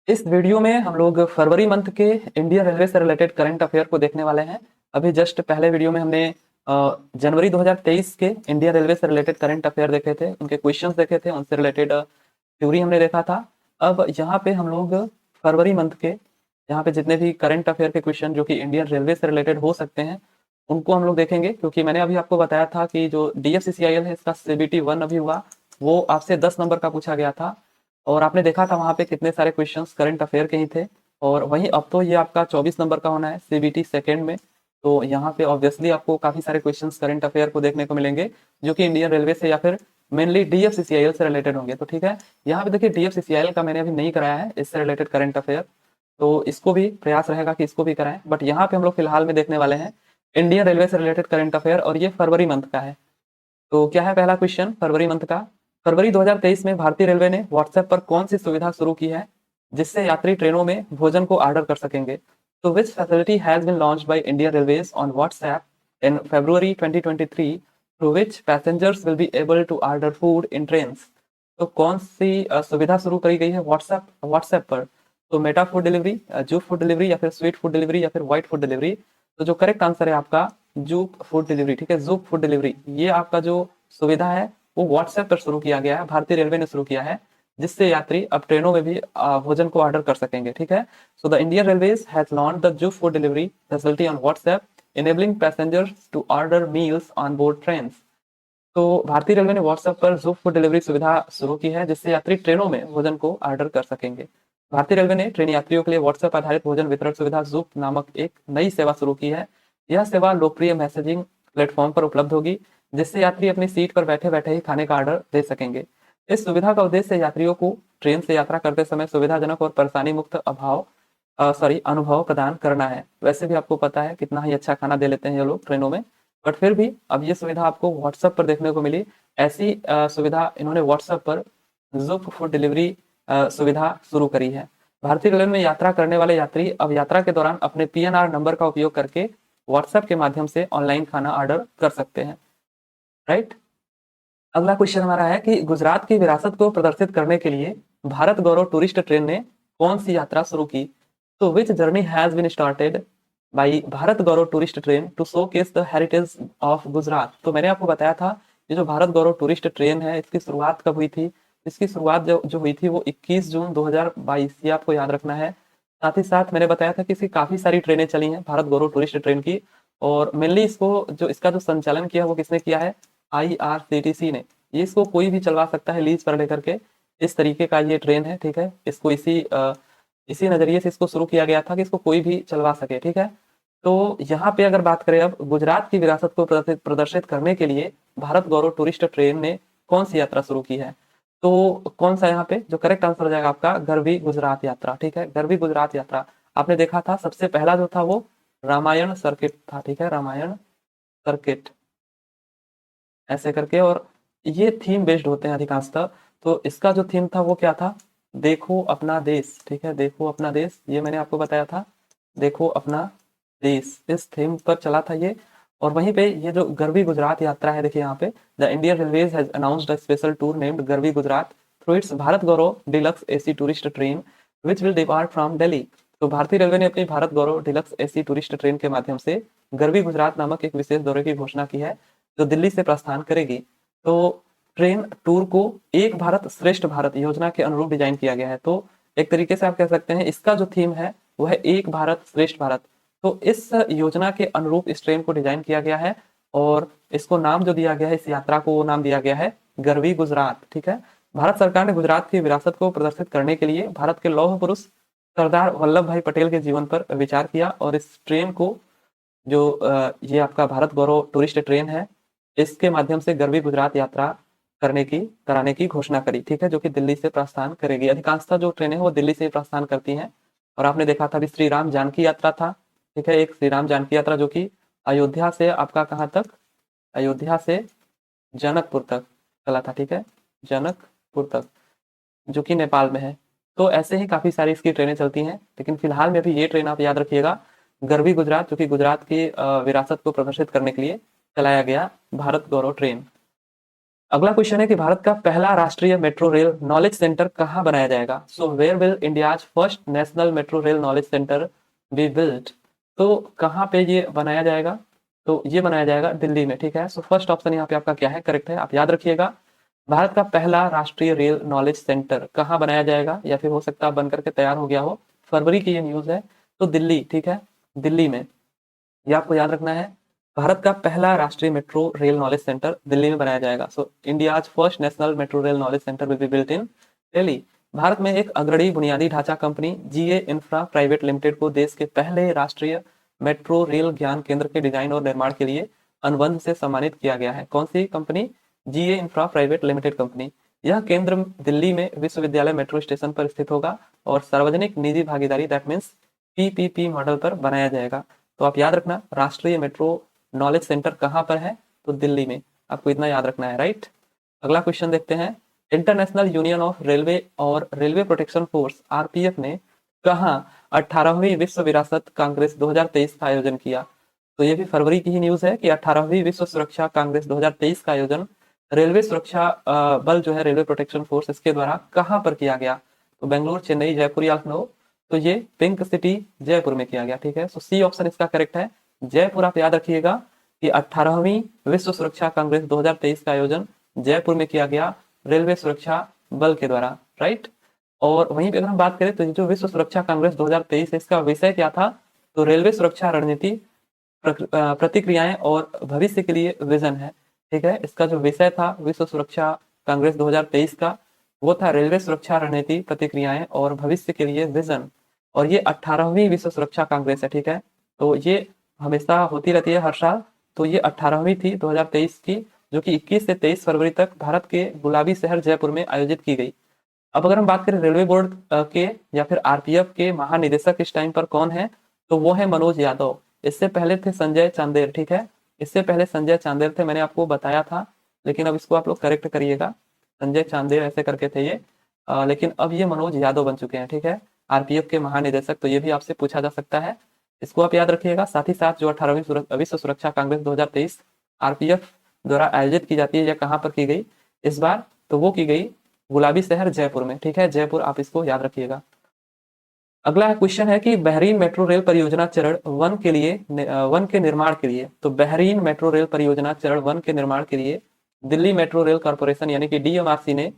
इस वीडियो में हम लोग फरवरी मंथ के इंडियन रेलवे से रिलेटेड करंट अफेयर को देखने वाले हैं। अभी जस्ट पहले वीडियो में हमने जनवरी 2023 के इंडियन रेलवे से रिलेटेड करंट अफेयर देखे थे, उनके क्वेश्चंस देखे थे, उनसे रिलेटेड थ्योरी हमने देखा था। अब यहाँ पे हम लोग फरवरी मंथ के यहाँ पे जितने भी करंट अफेयर के क्वेश्चन जो कि इंडियन रेलवे से रिलेटेड हो सकते हैं उनको हम लोग देखेंगे, क्योंकि मैंने अभी आपको बताया था कि जो DFCCIL है इसका CBT 1 अभी हुआ, वो आपसे 10 नंबर का पूछा गया था और आपने देखा था वहां पे कितने सारे क्वेश्चंस करंट अफेयर के ही थे। और वहीं अब तो ये आपका 24 नंबर का होना है CBT सेकेंड में। तो यहाँ पे ऑब्वियसली आपको काफी सारे क्वेश्चंस करंट अफेयर को देखने को मिलेंगे जो कि इंडियन रेलवे से या फिर मेनली DFCCIL से रिलेटेड होंगे। तो ठीक है, यहाँ पे देखिए DFCCIL का मैंने अभी नहीं कराया है इससे रिलेटेड करंट अफेयर, तो इसको भी प्रयास रहेगा कि इसको भी कराएं। बट यहाँ पे हम लोग फिलहाल में देखने वाले हैं इंडियन रेलवे से रिलेटेड करंट अफेयर और ये फरवरी मंथ का है। तो क्या है पहला क्वेश्चन फरवरी मंथ का। फरवरी 2023 में भारतीय रेलवे ने व्हाट्सएप पर कौन सी सुविधा शुरू की है जिससे यात्री ट्रेनों में भोजन को ऑर्डर कर सकेंगे। तो which facility has been launched by Indian Railways on WhatsApp in February 2023 through which passengers will be able to order food in trains. तो कौन सी सुविधा शुरू करी गई है व्हाट्सएप व्हाट्सएप पर। तो Meta food delivery, Zoop food delivery या फिर स्वीट फूड डिलीवरी या फिर व्हाइट फूड डिलीवरी। तो जो करेक्ट आंसर है आपका जूप फूड डिलीवरी। ठीक है, जूप फूड डिलीवरी ये आपका जो सुविधा है वो व्हाट्सएप पर शुरू किया गया है, भारतीय रेलवे ने शुरू किया है, जिससे यात्री अब ट्रेनों में भी भोजन को ऑर्डर कर सकेंगे। ठीक है, so the Indian Railways has launched the Zoop food delivery facility on WhatsApp enabling passengers to order meals on board trains। तो भारतीय रेलवे ने व्हाट्सएप पर जूप फूड डिलीवरी सुविधा शुरू की है जिससे यात्री ट्रेनों में भोजन को ऑर्डर कर सकेंगे। भारतीय रेलवे ने ट्रेन यात्रियों के लिए व्हाट्सएप आधारित भोजन वितरण सुविधा जूप नामक एक नई सेवा शुरू की है। यह सेवा लोकप्रिय मैसेजिंग प्लेटफॉर्म पर उपलब्ध होगी जिससे यात्री अपनी सीट पर बैठे बैठे ही खाने का ऑर्डर दे सकेंगे। इस सुविधा का उद्देश्य यात्रियों को ट्रेन से यात्रा करते समय सुविधाजनक और परेशानी मुक्त अनुभव प्रदान करना है। वैसे भी आपको पता है कितना ही अच्छा खाना दे लेते हैं ये लोग ट्रेनों में, बट फिर भी अब ये सुविधा आपको व्हाट्सएप पर देखने को मिली। ऐसी सुविधा इन्होंने व्हाट्सएप पर ज़ुप फूड डिलीवरी सुविधा शुरू करी है। भारतीय रेलवे में यात्रा करने वाले यात्री अब यात्रा के दौरान अपने PNR नंबर का उपयोग करके व्हाट्सएप के माध्यम से ऑनलाइन खाना ऑर्डर कर सकते हैं। राइट, अगला क्वेश्चन हमारा है कि गुजरात की विरासत को प्रदर्शित करने के लिए भारत गौरव टूरिस्ट ट्रेन ने कौन सी यात्रा शुरू की। तो which journey has been started by Bharat Gaurav tourist train to showcase the heritage of Gujarat. तो मैंने आपको बताया था ये जो भारत गौरव टूरिस्ट ट्रेन है इसकी शुरुआत कब हुई थी। इसकी शुरुआत जो हुई थी वो 21 जून 2022, ये आपको याद रखना है। साथ ही साथ मैंने बताया था कि इसकी काफी सारी ट्रेनें चली हैं भारत गौरव टूरिस्ट ट्रेन की, और मेनली इसका जो संचालन किया वो किसने किया है, IRCTC ने। ये इसको कोई भी चलवा सकता है लीज पर लेकर के, इस तरीके का ये ट्रेन है। ठीक है, इसको इसी नजरिए से इसको शुरू किया गया था कि इसको कोई भी चलवा सके। ठीक है, तो यहाँ पे अगर बात करें अब गुजरात की विरासत को प्रदर्शित करने के लिए भारत गौरव टूरिस्ट ट्रेन ने कौन सी यात्रा शुरू की है। तो कौन सा यहाँ पे जो करेक्ट आंसर हो जाएगा आपका गरवी गुजरात यात्रा। ठीक है, गरवी गुजरात यात्रा आपने देखा था सबसे पहला जो था वो रामायण सर्किट था। ठीक है, रामायण सर्किट ऐसे करके, और ये थीम बेस्ड होते हैं अधिकांशतः। तो इसका जो थीम था वो क्या था, देखो अपना देश। ठीक है, देखो अपना देश, ये मैंने आपको बताया था, देखो अपना देश, इस थीम पर चला था ये। और वहीं पे ये जो गरवी गुजरात यात्रा है, देखिए यहाँ पे the Indian Railways has announced a special tour named Garvi Gujarat through its Bharat Gaurav deluxe AC tourist train which will depart from Delhi. तो भारतीय रेलवे ने अपनी Bharat Gaurav deluxe AC tourist train के माध्यम से गरवी गुजरात नामक एक विशेष दौरे की घोषणा की है जो दिल्ली से प्रस्थान करेगी। तो ट्रेन टूर को एक भारत श्रेष्ठ भारत योजना के अनुरूप डिजाइन किया गया है। तो एक तरीके से आप कह सकते हैं इसका जो थीम है वो है एक भारत श्रेष्ठ भारत। तो इस योजना के अनुरूप इस ट्रेन को डिजाइन किया गया है और इसको नाम जो दिया गया है, इस यात्रा को वो नाम दिया गया है गरवी गुजरात। ठीक है, भारत सरकार ने गुजरात की विरासत को प्रदर्शित करने के लिए भारत के लौह पुरुष सरदार वल्लभ भाई पटेल के जीवन पर विचार किया और इस ट्रेन को जो ये आपका भारत गौरव टूरिस्ट ट्रेन है इसके माध्यम से गरवी गुजरात यात्रा कराने की घोषणा करी। ठीक है, जो कि दिल्ली से प्रस्थान करेगी। अधिकांशतः जो ट्रेनें हैं वो दिल्ली से प्रस्थान करती हैं। और आपने देखा था अभी श्री राम जानकी यात्रा था। ठीक है, एक श्री राम जानकी यात्रा जो कि अयोध्या से आपका कहाँ तक, अयोध्या से जनकपुर तक चला था। ठीक है, जनकपुर तक, जो कि नेपाल में है। तो ऐसे ही काफी सारी इसकी ट्रेनें चलती हैं, लेकिन फिलहाल में अभी ये ट्रेन आप याद रखिएगा गरवी गुजरात, जो कि गुजरात की विरासत को प्रदर्शित करने के लिए चलाया गया भारत गौरव ट्रेन। अगला क्वेश्चन है कि भारत का पहला राष्ट्रीय मेट्रो रेल नॉलेज सेंटर कहाँ बनाया जाएगा? So where will India's first national metro rail knowledge centre be built? तो कहाँ पे ये बनाया जाएगा? तो ये बनाया जाएगा दिल्ली में, ठीक है। सो फर्स्ट ऑप्शन यहाँ पे आपका क्या है? करेक्ट है। आप याद रखिएगा, भारत का पहला राष्ट्रीय रेल नॉलेज सेंटर कहाँ बनाया जाएगा, या फिर हो सकता है बन करके तैयार हो गया हो, फरवरी की ये न्यूज है। तो दिल्ली, ठीक है, दिल्ली में, ये आपको याद रखना है। भारत का पहला राष्ट्रीय metro rail knowledge centre Delhi में बनाया जाएगा। सो India's first national metro rail knowledge centre will be built in Delhi. Bharat में एक अग्रणी बुनियादी ढांचा कंपनी जीए इंफ्रा प्राइवेट लिमिटेड को देश के पहले राष्ट्रीय मेट्रो रेल ज्ञान केंद्र के डिजाइन और निर्माण के लिए अनुबंध से सम्मानित किया गया है। कौन सी कंपनी? जीए इंफ्रा प्राइवेट लिमिटेड कंपनी। यह केंद्र दिल्ली में विश्वविद्यालय मेट्रो स्टेशन पर स्थित होगा और सार्वजनिक निजी भागीदारी दैट मीन्स पीपीपी मॉडल पर बनाया जाएगा। तो आप याद रखना, राष्ट्रीय मेट्रो नॉलेज सेंटर कहाँ पर है? तो दिल्ली में। आपको इतना याद रखना है, राइट। अगला क्वेश्चन देखते हैं। इंटरनेशनल यूनियन ऑफ रेलवे और रेलवे प्रोटेक्शन फोर्स आरपीएफ ने कहाँ 18वीं विश्व विरासत कांग्रेस 2023 का आयोजन किया? तो ये भी फरवरी की ही न्यूज है कि 18वीं विश्व सुरक्षा कांग्रेस 2023 का आयोजन रेलवे सुरक्षा बल जो है, रेलवे प्रोटेक्शन फोर्स, इसके द्वारा कहाँ पर किया गया? तो बेंगलोर, चेन्नई, जयपुर या लखनऊ? तो ये पिंक सिटी जयपुर में किया गया, ठीक है। सो सी ऑप्शन इसका करेक्ट है, जयपुर। आप याद रखिएगा कि 18वीं विश्व सुरक्षा कांग्रेस 2023 का आयोजन जयपुर में किया गया रेलवे सुरक्षा बल के द्वारा, राइट। और वहीं पे अगर हम बात करें तो जो विश्व सुरक्षा कांग्रेस 2023 है, इसका विषय क्या था? तो रेलवे सुरक्षा रणनीति, प्रतिक्रियाएं और भविष्य के लिए विजन है, ठीक है। इसका जो विषय था विश्व सुरक्षा कांग्रेस 2023 का, वो था रेलवे सुरक्षा रणनीति, प्रतिक्रियाएं और भविष्य के लिए विजन। और ये 18वीं विश्व सुरक्षा कांग्रेस है, ठीक है। तो ये हमेशा होती रहती है हर साल। तो ये 18वीं थी 2023 की, जो कि 21 से 23 फरवरी तक भारत के गुलाबी शहर जयपुर में आयोजित की गई। अब अगर हम बात करें रेलवे बोर्ड के या फिर आरपीएफ के महानिदेशक इस टाइम पर कौन है? तो वो है मनोज यादव। इससे पहले थे संजय चांदेर, ठीक है। इससे पहले संजय चांदेर थे, मैंने आपको बताया था, लेकिन अब इसको आप लोग करेक्ट करिएगा। संजय चांदेर ऐसे करके थे ये, लेकिन अब ये मनोज यादव बन चुके हैं, ठीक है, आरपीएफ के महानिदेशक। तो ये भी आपसे पूछा जा सकता है, इसको आप याद रखिएगा। साथ ही साथ जो 18वीं विश्व सुरक्षा कांग्रेस 2023 आरपीएफ द्वारा आयोजित की जाती है, या कहाँ पर की गई इस बार? तो वो की गई गुलाबी शहर जयपुर में, ठीक है, जयपुर। आप इसको याद रखिएगा। अगला क्वेश्चन है कि बहरीन मेट्रो रेल परियोजना चरण 1 के लिए, 1 के निर्माण के लिए, तो बहरीन मेट्रो रेल परियोजना चरण 1 के निर्माण के लिए दिल्ली मेट्रो रेल कॉर्पोरेशन यानी कि डीएमआरसी ने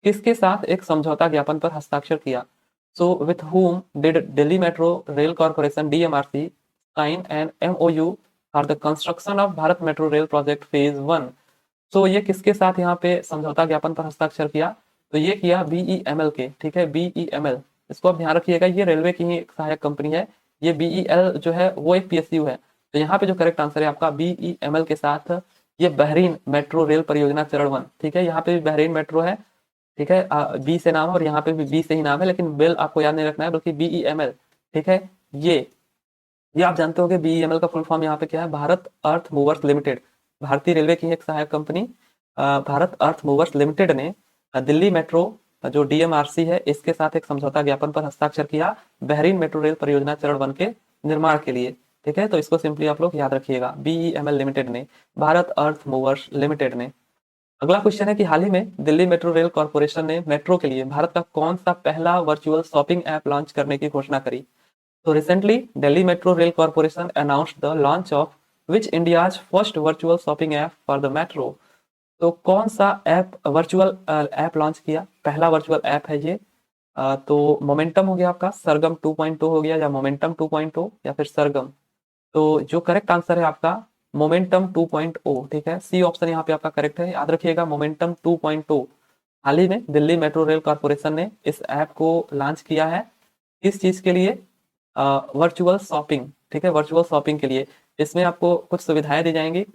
किसके साथ एक समझौता ज्ञापन पर हस्ताक्षर किया? So with whom did Delhi Metro Rail Corporation DMRC sign an MoU for the construction of Bharat metro rail project phase 1? तो ये किसके साथ यहाँ पे समझौता ज्ञापन पर हस्ताक्षर किया? तो ये किया बीईएमएल के, ठीक है, बीईएमएल। इसको आप ध्यान रखिएगा, ये रेलवे की ही एक सहायक कंपनी है। ये बीईएल जो है वो एक पीएसयू है। तो यहाँ पे जो करेक्ट आंसर है आपका बीईएमएल के साथ ये बहरीन मेट्रो रेल परियोजना चरण 1, ठीक है। यहाँ पे भी बहरीन मेट्रो है, ठीक है, बी से नाम है, और यहाँ पे भी बी से ही नाम है, लेकिन बेल आपको याद नहीं रखना है, बल्कि बीईएमएल, ठीक है। ये आप जानते हो कि बीईएमएल का फुल फॉर्म यहाँ पे क्या है? भारत अर्थ मूवर्स लिमिटेड। भारतीय रेलवे की एक सहायक कंपनी भारत अर्थ मूवर्स लिमिटेड ने दिल्ली मेट्रो जो डीएमआरसी है इसके साथ एक समझौता ज्ञापन पर हस्ताक्षर किया बहरीन मेट्रो रेल परियोजना चरण 1 के निर्माण के लिए, ठीक है। तो इसको सिंपली आप लोग याद रखिएगा, बीईएमएल लिमिटेड ने, भारत अर्थ मूवर्स लिमिटेड ने। अगला क्वेश्चन है कि हाल ही में दिल्ली मेट्रो रेल कॉर्पोरेशन ने मेट्रो के लिए भारत का कौन सा पहला वर्चुअल शॉपिंग ऐप लॉन्च करने की घोषणा करी? So recently, Delhi Metro Rail Corporation announced the launch of which India's first virtual shopping app for the metro. तो कौन सा ऐप वर्चुअल ऐप लॉन्च किया? पहला वर्चुअल ऐप है ये। तो मोमेंटम हो गया आपका, सरगम 2.0 हो गया, या मोमेंटम 2.0 या फिर सरगम। तो जो करेक्ट आंसर है आपका मोमेंटम 2.0, ठीक है। सी ऑप्शन यहाँ पे आपका करेक्ट है, याद रखिएगा मोमेंटम 2.0। हाल ही में दिल्ली मेट्रो रेल कॉर्पोरेशन ने इस ऐप को लॉन्च किया है, किस चीज के लिए? वर्चुअल शॉपिंग, ठीक है, वर्चुअल शॉपिंग के लिए। इसमें आपको कुछ सुविधाएं दी जाएंगी।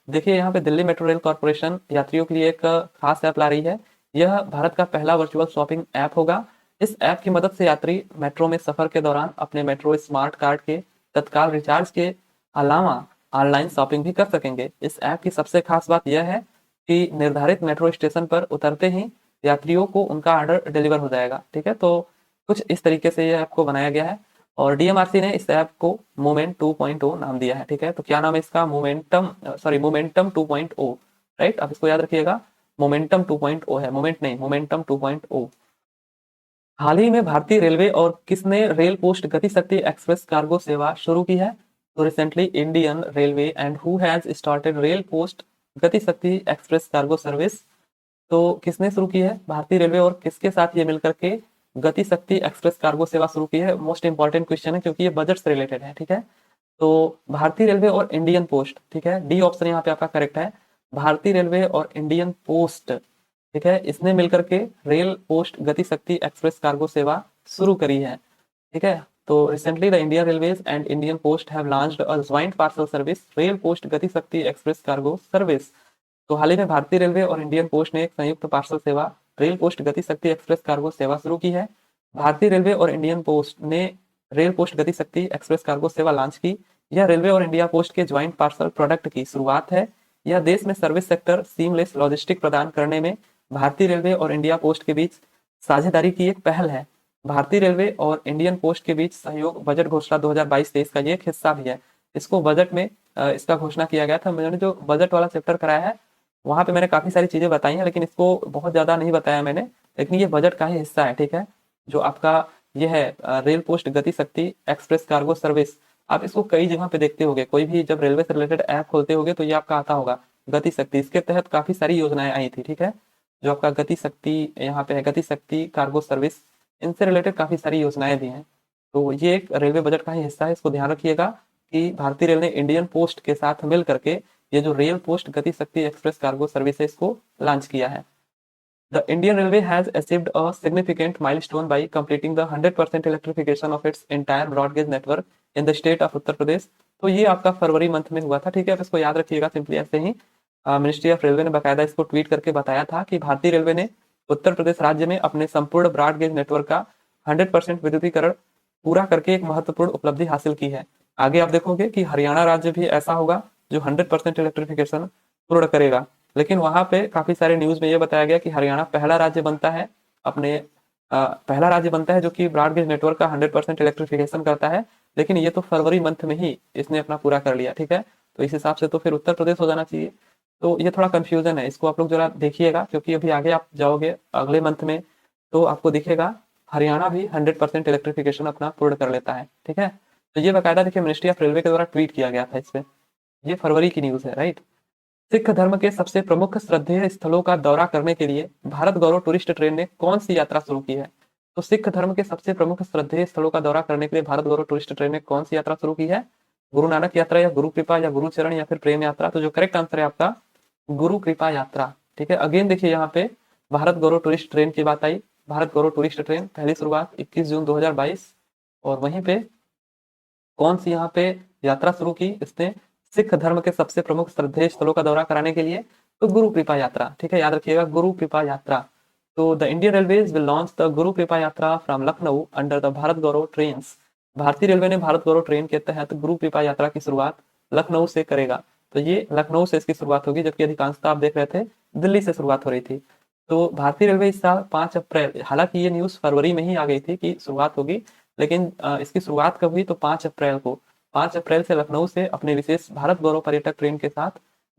देखिए यहाँ पे दिल्ली मेट्रो रेल कॉर्पोरेशन यात्रियों के लिए एक खास ऐप ला रही है। यह भारत का पहला वर्चुअल शॉपिंग ऐप होगा। इस ऐप की मदद से यात्री मेट्रो में सफर के दौरान अपने मेट्रो स्मार्ट कार्ड के तत्काल रिचार्ज के अलावा ऑनलाइन शॉपिंग भी कर सकेंगे। इस ऐप की सबसे खास बात यह है कि निर्धारित मेट्रो स्टेशन पर उतरते ही यात्रियों को उनका ऑर्डर डिलीवर हो जाएगा, ठीक है। तो कुछ इस तरीके से यह ऐप को बनाया गया है, और डीएमआरसी ने इस ऐप को मोमेंट 2.0 नाम दिया है, ठीक है। तो क्या नाम है इसका? Momentum 2.0, right. आप इसको याद रखिएगा, मोमेंटम 2.0 है, मोमेंट नहीं, मोमेंटम 2.0। हाल ही में भारतीय रेलवे और किसने रेल पोस्ट गति शक्ति एक्सप्रेस कार्गो सेवा शुरू की है? तो recently Indian railway and who has started rail post गति शक्ति एक्सप्रेस कार्गो सर्विस। तो किसने शुरू की है? भारतीय रेलवे और किसके साथ ये मिलकर के गति शक्ति एक्सप्रेस कार्गो सेवा शुरू की है? मोस्ट इंपॉर्टेंट क्वेश्चन है क्योंकि ये बजट से रिलेटेड है, ठीक है। तो भारतीय रेलवे और इंडियन पोस्ट, ठीक है, डी ऑप्शन यहाँ पे आपका करेक्ट है। भारतीय रेलवे और इंडियन पोस्ट, ठीक है, इसने मिलकर के रेल पोस्ट गति शक्ति एक्सप्रेस कार्गो सेवा शुरू करी है, ठीक है। तो recently the Indian railways and Indian post have launched a joint parcel service rail post गति शक्ति एक्सप्रेस कार्गो सर्विस। तो हाल ही में भारतीय रेलवे और इंडियन पोस्ट ने एक संयुक्त पार्सल सेवा रेल पोस्ट गति शक्ति एक्सप्रेस कार्गो सेवा शुरू की है। भारतीय रेलवे और इंडियन पोस्ट ने रेल पोस्ट गति शक्ति एक्सप्रेस कार्गो सेवा लॉन्च की। यह रेलवे और इंडिया पोस्ट के ज्वाइंट पार्सल प्रोडक्ट की शुरुआत है। यह देश में सर्विस सेक्टर सीमलेस लॉजिस्टिक प्रदान करने में भारतीय रेलवे और इंडिया पोस्ट के बीच साझेदारी की एक पहल है। भारतीय रेलवे और इंडियन पोस्ट के बीच सहयोग बजट घोषणा 2022-23 का ये एक हिस्सा भी है। इसको बजट में इसका घोषणा किया गया था। मैंने जो बजट वाला चैप्टर कराया है वहां पे मैंने काफी सारी चीजें बताई हैं, लेकिन इसको बहुत ज्यादा नहीं बताया मैंने, लेकिन ये बजट का ही हिस्सा है, ठीक है। जो आपका ये है रेल पोस्ट गति शक्ति एक्सप्रेस कार्गो सर्विस, आप इसको कई जगह पे देखते होंगे, कोई भी जब रेलवे से रिलेटेड ऐप खोलते होंगे तो ये आपका आता होगा गति शक्ति। इसके तहत काफी सारी योजनाएं आई थी, ठीक है। जो आपका गति शक्ति यहाँ पे है, गति शक्ति कार्गो सर्विस, इनसे रिलेटेड काफी सारी योजनाएं भी हैं। तो ये एक रेलवे बजट का ही हिस्सा है, इसको ध्यान रखिएगा कि भारतीय रेल ने इंडियन पोस्ट के साथ मिल करके ये जो रेल पोस्ट गति शक्ति एक्सप्रेस कार्गो सर्विस है इसको लॉन्च किया है। The Indian Railway has achieved a significant milestone by completing the 100% electrification of its entire broad gauge network in the state of Uttar Pradesh. तो ये आपका फरवरी मंथ में हुआ था, ठीक है। आप इसको याद रखिएगा सिंपली ऐसे ही। मिनिस्ट्री ऑफ रेलवे ने बाकायदा इसको ट्वीट करके बताया था कि भारतीय रेलवे ने उत्तर प्रदेश राज्य में अपने संपूर्ण ब्रॉड गेज नेटवर्क का 100% विद्युतीकरण पूरा करके एक महत्वपूर्ण उपलब्धि हासिल की है। आगे आप देखोगे कि हरियाणा राज्य भी ऐसा होगा जो 100% इलेक्ट्रिफिकेशन पूर्ण करेगा। लेकिन वहां पे काफी सारे न्यूज में ये बताया गया कि हरियाणा पहला राज्य बनता है पहला राज्य बनता है जो कि ब्रॉड गेज नेटवर्क का 100% इलेक्ट्रिफिकेशन करता है। लेकिन ये तो फरवरी मंथ में ही इसने अपना पूरा कर लिया, ठीक है। तो इस हिसाब से तो फिर उत्तर प्रदेश हो जाना चाहिए। तो ये थोड़ा कंफ्यूजन है, इसको आप लोग जरा देखिएगा, क्योंकि अभी आगे आप जाओगे अगले मंथ में तो आपको दिखेगा हरियाणा भी 100% इलेक्ट्रिफिकेशन अपना पूर्ण कर लेता है, ठीक है। तो ये बाकायदा देखिए मिनिस्ट्री ऑफ रेलवे के द्वारा ट्वीट किया गया था इस पे, ये फरवरी की न्यूज है, राइट। सिख धर्म के सबसे प्रमुख श्रद्धेय स्थलों का दौरा करने के लिए भारत गौरव टूरिस्ट ट्रेन ने कौन सी यात्रा शुरू की है? तो सिख धर्म के सबसे प्रमुख श्रद्धेय स्थलों का दौरा करने के लिए भारत गौरव टूरिस्ट ट्रेन ने कौन सी यात्रा शुरू की है? गुरु नानक यात्रा या गुरु कृपा या गुरु चरण या फिर प्रेम यात्रा? तो जो करेक्ट आंसर है आपका गुरु कृपा यात्रा, ठीक है। अगेन देखिए यहाँ पे भारत गौरव टूरिस्ट ट्रेन की बात आई। भारत गौरव टूरिस्ट ट्रेन पहली शुरुआत 21 जून 2022, और वहीं पे कौन सी यहाँ पे यात्रा शुरू की इसने? सिख धर्म के सबसे प्रमुख श्रद्धेय स्थलों का दौरा कराने के लिए, तो गुरु कृपा यात्रा, ठीक है, याद रखिएगा गुरु कृपा यात्रा। तो the Indian railways will launch the गुरु कृपा यात्रा from Lucknow under the Bharat Gaurav train. भारतीय रेलवे ने भारत गौरव ट्रेन के तहत गुरु कृपा यात्रा की शुरुआत लखनऊ से करेगा। तो ये लखनऊ से इसकी शुरुआत होगी, जबकि अधिकांशतः आप देख रहे थे दिल्ली से शुरुआत हो रही थी। तो भारतीय रेलवे इस साल 5 अप्रैल, हालांकि ये न्यूज फरवरी में ही आ गई थी कि शुरुआत होगी, लेकिन इसकी शुरुआत कब हुई? तो 5 अप्रैल को। 5 अप्रैल से लखनऊ से अपने विशेष भारत गौरव पर्यटक ट्रेन के साथ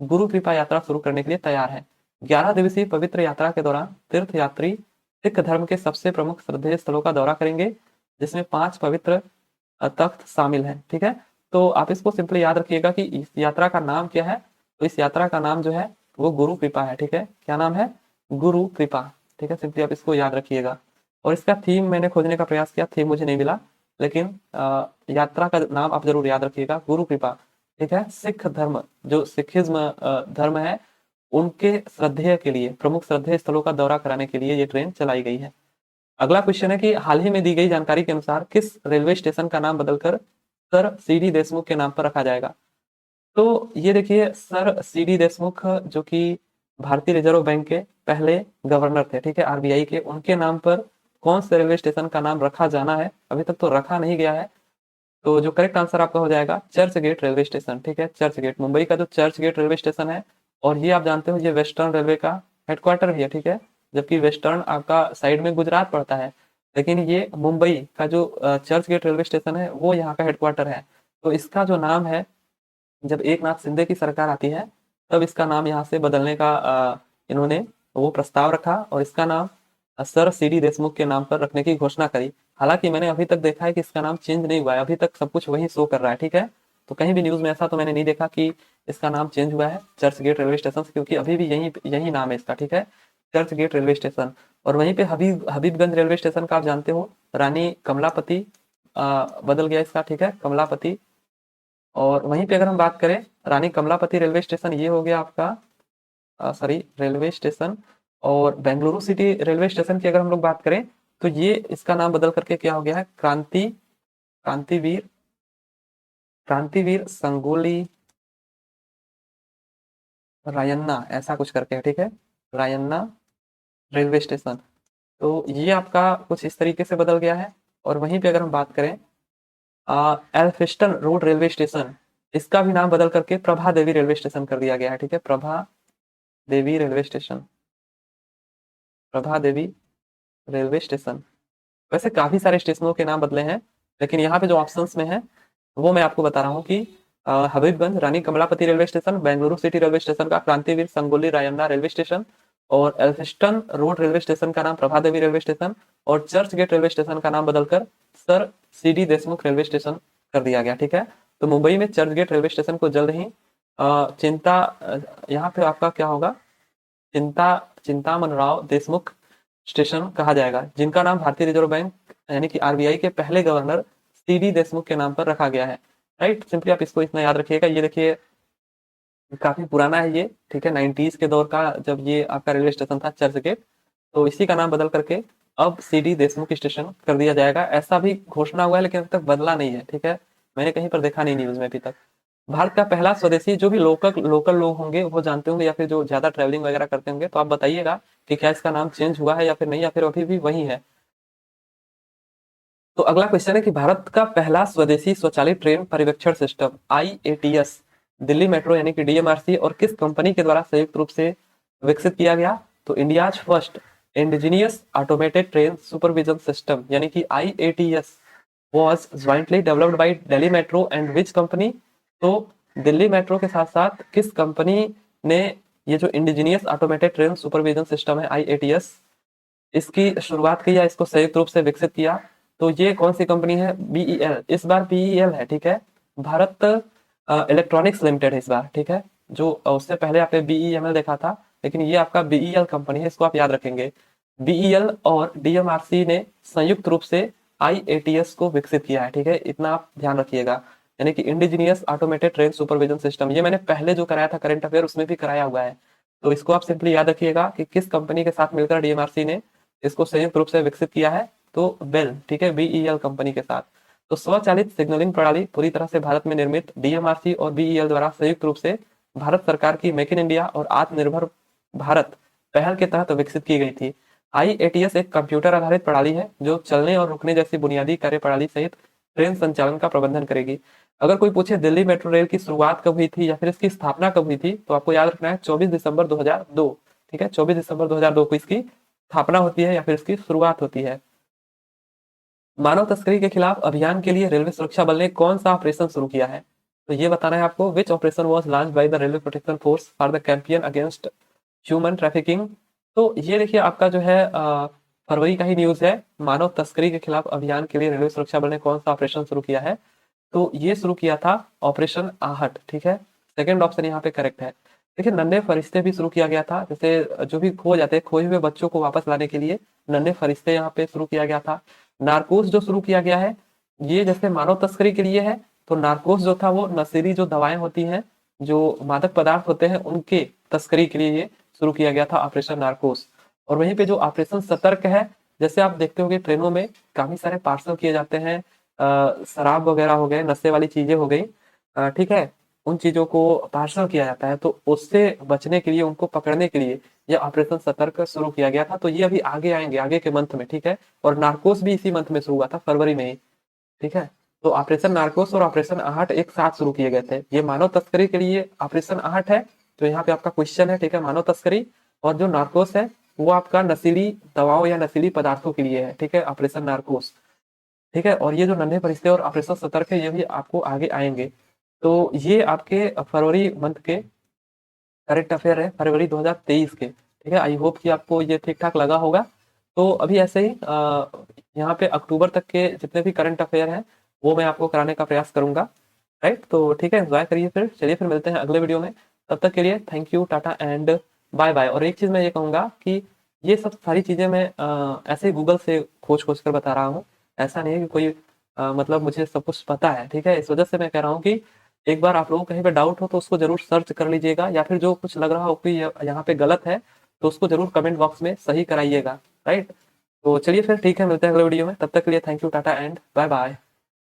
गुरु कृपा यात्रा शुरू करने के लिए तैयार है। 11 दिवसीय पवित्र यात्रा के दौरान तीर्थ यात्री सिख धर्म के सबसे प्रमुख श्रद्धेय स्थलों का दौरा करेंगे, जिसमें 5 पवित्र तख्त शामिल हैं, ठीक है। तो आप इसको सिंपली याद रखिएगा कि इस यात्रा का नाम क्या है? तो इस यात्रा का नाम जो है वो गुरु कृपा है, ठीक है। क्या नाम है? गुरु कृपा, ठीक है। सिंपली आप इसको याद रखिएगा। और इसका थीम मैंने खोजने का प्रयास किया, थीम मुझे नहीं मिला, लेकिन यात्रा का नाम आप जरूर याद रखिएगा, गुरु कृपा, ठीक है। सिख धर्म, जो सिखिज्म धर्म है, उनके श्रद्धेय के लिए, प्रमुख श्रद्धेय स्थलों का दौरा कराने के लिए ये ट्रेन चलाई गई है। अगला क्वेश्चन है कि हाल ही में दी गई जानकारी के अनुसार किस रेलवे स्टेशन का नाम बदलकर सर सीडी देशमुख के नाम पर रखा जाएगा? तो ये देखिए सर सीडी देशमुख जो कि भारतीय रिजर्व बैंक के पहले गवर्नर थे, ठीक है, आरबीआई के, उनके नाम पर कौन से रेलवे स्टेशन का नाम रखा जाना है? अभी तक तो रखा नहीं गया है। तो जो करेक्ट आंसर आपका हो जाएगा चर्च गेट रेलवे स्टेशन, ठीक है। चर्च गेट, मुंबई का जो चर्च गेट रेलवे स्टेशन है, और ये आप जानते हो ये वेस्टर्न रेलवे का हेडक्वार्टर भी है, ठीक है। जबकि वेस्टर्न आपका साइड में गुजरात पड़ता है, लेकिन ये मुंबई का जो चर्च गेट रेलवे स्टेशन है वो यहाँ का हेडक्वार्टर है। तो इसका जो नाम है, जब एकनाथ शिंदे की सरकार आती है तब इसका नाम यहाँ से बदलने का इन्होंने वो प्रस्ताव रखा और इसका नाम सर सीडी देशमुख के नाम पर रखने की घोषणा करी। हालांकि मैंने अभी तक देखा है कि इसका नाम चेंज नहीं हुआ है, अभी तक सब कुछ वही शो कर रहा है, ठीक है। तो कहीं भी न्यूज में ऐसा तो मैंने नहीं देखा कि इसका नाम चेंज हुआ है चर्च गेट रेलवे स्टेशन से, क्योंकि अभी भी यही यही नाम है इसका, ठीक है, चर्च गेट रेलवे स्टेशन। और वहीं पे हबीबगंज रेलवे स्टेशन का आप जानते हो रानी कमलापति बदल गया इसका, ठीक है, कमलापति। और वहीं पे अगर हम बात करें रानी कमलापति रेलवे स्टेशन, ये हो गया आपका सॉरी रेलवे स्टेशन। और बेंगलुरु सिटी रेलवे स्टेशन की अगर हम लोग बात करें तो ये इसका नाम बदल करके क्या हो गया है, क्रांतिवीर क्रांतिवीर संगोली रायन्ना ऐसा कुछ करके है, ठीक है, रायन्ना रेलवे स्टेशन। तो ये आपका कुछ इस तरीके से बदल गया है। और वहीं पे अगर हम बात करें एल्फिस्टन रोड रेलवे स्टेशन, इसका भी नाम बदल करके प्रभा देवी रेलवे स्टेशन कर दिया गया है, ठीक है, Prabha Devi railway station, Prabha Devi railway station. वैसे काफी सारे स्टेशनों के नाम बदले हैं, लेकिन यहाँ पे जो ऑप्शंस में है वो मैं आपको बता रहा हूँ कि Habibganj Rani Kamlapati railway station, Bengaluru city railway station का क्रांतिवीर संगोली रायन्ना रेलवे स्टेशन, और एल्फिस्टन रोड रेलवे स्टेशन का नाम प्रभा देवी रेलवे स्टेशन, और चर्च गेट रेलवे स्टेशन का नाम बदलकर sir C D Deshmukh railway station कर दिया गया, ठीक है। तो मुंबई में चर्च गेट रेलवे स्टेशन को जल्द ही यहाँ पे आपका क्या होगा, चिंतामनराव देशमुख स्टेशन कहा जाएगा, जिनका नाम भारतीय रिजर्व बैंक यानी कि आरबीआई के पहले गवर्नर सीडी देशमुख के नाम पर रखा गया है, राइट। सिंपली आप इसको इतना याद रखिएगा। ये देखिए काफी पुराना है ये, ठीक है, 90s के दौर का जब ये आपका रेलवे स्टेशन था चर्च गेट, तो इसी का नाम बदल करके अब सीडी देशमुख स्टेशन कर दिया जाएगा, ऐसा भी घोषणा हुआ है, लेकिन अभी तक बदला नहीं है, ठीक है, मैंने कहीं पर देखा नहीं न्यूज में अभी तक। भारत का पहला स्वदेशी, जो भी लोकल लोग होंगे वो जानते होंगे, या फिर जो ज्यादा ट्रेवलिंग वगैरह करते होंगे, तो आप बताइएगा कि क्या इसका नाम चेंज हुआ है या फिर नहीं, या फिर अभी भी वही है। तो अगला क्वेश्चन है कि भारत का पहला स्वदेशी स्वचालित ट्रेन परिवेक्षण सिस्टम आईएटीएस दिल्ली मेट्रो यानी कि डीएमआरसी और किस कंपनी के द्वारा संयुक्त रूप से विकसित किया गया, तो India's first indigenous automated train supervision system यानी कि आईएटीएस was jointly developed by Delhi metro and which company. तो दिल्ली मेट्रो के साथ साथ किस कंपनी ने ये जो indigenous automated train supervision system है आईएटीएस, इसकी शुरुआत की या इसको संयुक्त रूप से विकसित किया, तो ये कौन सी कंपनी है, बीईएल, इस बार बीईएल है, ठीक है, भारत इलेक्ट्रॉनिक्स लिमिटेड है इस बार, ठीक है। जो उससे पहले आपने बीईएमएल देखा था, लेकिन ये आपका बीईएल कंपनी है, इसको आप याद रखेंगे। बीईएल और डीएमआरसी ने संयुक्त रूप से आईएटीएस को विकसित किया है, ठीक है, इतना आप ध्यान रखिएगा, यानी कि indigenous automated train supervision system. ये मैंने पहले जो कराया था करंट अफेयर उसमें भी कराया हुआ है, तो इसको आप सिंपली याद रखिएगा कि किस कंपनी के साथ मिलकर डीएमआरसी ने इसको संयुक्त रूप से विकसित किया है, तो बेल, ठीक है, बीईएल कंपनी के साथ। तो स्वचालित सिग्नलिंग प्रणाली पूरी तरह से भारत में निर्मित डीएमआरसी और बीईएल द्वारा संयुक्त रूप से भारत सरकार की मेक इन इंडिया और आत्मनिर्भर भारत पहल के तहत विकसित की गई थी। आईएटीएस एक कंप्यूटर आधारित प्रणाली है जो चलने और रुकने जैसी बुनियादी कार्य प्रणाली सहित ट्रेन संचालन का प्रबंधन करेगी। अगर कोई पूछे दिल्ली मेट्रो रेल की शुरुआत कब हुई थी या फिर इसकी स्थापना कब हुई थी, तो आपको याद रखना है 24 दिसंबर 2002, ठीक है, 24 दिसंबर 2002 को इसकी स्थापना होती है या फिर इसकी शुरुआत होती है। मानव तस्करी के खिलाफ अभियान के लिए रेलवे सुरक्षा बल ने कौन सा ऑपरेशन शुरू किया है, तो ये बताना है आपको, which operation was launched by the railway protection force for the campaign against human trafficking. तो ये देखिए आपका जो है फरवरी का ही न्यूज है, मानव तस्करी के खिलाफ अभियान के लिए रेलवे सुरक्षा बल ने कौन सा ऑपरेशन शुरू किया है, तो ये शुरू किया था ऑपरेशन आहट, ठीक है, सेकंड ऑप्शन यहाँ पे करेक्ट है। देखिए नन्हे फरिश्ते भी शुरू किया गया था, जैसे जो भी खो जाते हैं खोए हुए बच्चों को वापस लाने के लिए नन्हे फरिश्ते यहाँ पे शुरू किया गया था। नारकोस जो शुरू किया गया है ये जैसे मानव तस्करी के लिए है, तो नारकोस जो था वो नशीली जो दवाएं होती हैं, जो मादक पदार्थ होते हैं, उनके तस्करी के लिए ये शुरू किया गया था ऑपरेशन नारकोस। और वहीं पे जो ऑपरेशन सतर्क है, जैसे आप देखते होंगे ट्रेनों में काफी सारे पार्सल किए जाते हैं, शराब वगैरह हो गए, नशे वाली चीजें हो गई, ठीक है, उन चीजों को पार्सल किया जाता है, तो उससे बचने के लिए, उनको पकड़ने के लिए यह ऑपरेशन सतर्क शुरू किया गया था। तो ये अभी आगे आएंगे आगे के मंथ में, ठीक है, और नार्कोस भी इसी मंथ में शुरू हुआ था, फरवरी में ही, ठीक है। तो ऑपरेशन नार्कोस और ऑपरेशन आहट एक साथ शुरू किए गए थे। ये मानव तस्करी के लिए ऑपरेशन आहट है, तो यहाँ पे आपका क्वेश्चन है, ठीक है, मानव तस्करी, और जो नार्कोस है वो आपका नशीली दवाओं या नशीली पदार्थों के लिए है, ठीक है, ऑपरेशन नार्कोस, ठीक है। और ये जो नन्हे फरिश्ते और ऑपरेशन सतर्क है ये भी आपको आगे आएंगे। तो ये आपके फरवरी मंथ के करेंट अफेयर है, फरवरी 2023 के। ठीक है, आई होप कि आपको ये ठीक ठाक लगा होगा। तो अभी ऐसे ही यहाँ पे अक्टूबर तक के जितने भी करंट अफेयर हैं वो मैं आपको कराने का प्रयास करूंगा। राइट, तो ठीक है, एंजॉय करिए। फिर चलिए, फिर मिलते हैं अगले वीडियो में। तब तक के लिए thank you, tata and bye bye. और एक चीज़ मैं ये कहूँगा कि ये सब सारी चीज़ें मैं ऐसे गूगल से खोज खोज कर बता रहा हूँ। ऐसा नहीं है कि कोई मतलब मुझे सब कुछ पता है, ठीक है। इस वजह से मैं कह रहा हूँ कि एक बार आप लोगों को कहीं पे डाउट हो तो उसको जरूर सर्च कर लीजिएगा, या फिर जो कुछ लग रहा हो कि यहाँ पे गलत है तो उसको जरूर कमेंट बॉक्स में सही कराइएगा। राइट, तो चलिए फिर ठीक है, मिलते हैं अगले वीडियो में। तब तक के लिए thank you, tata and bye bye.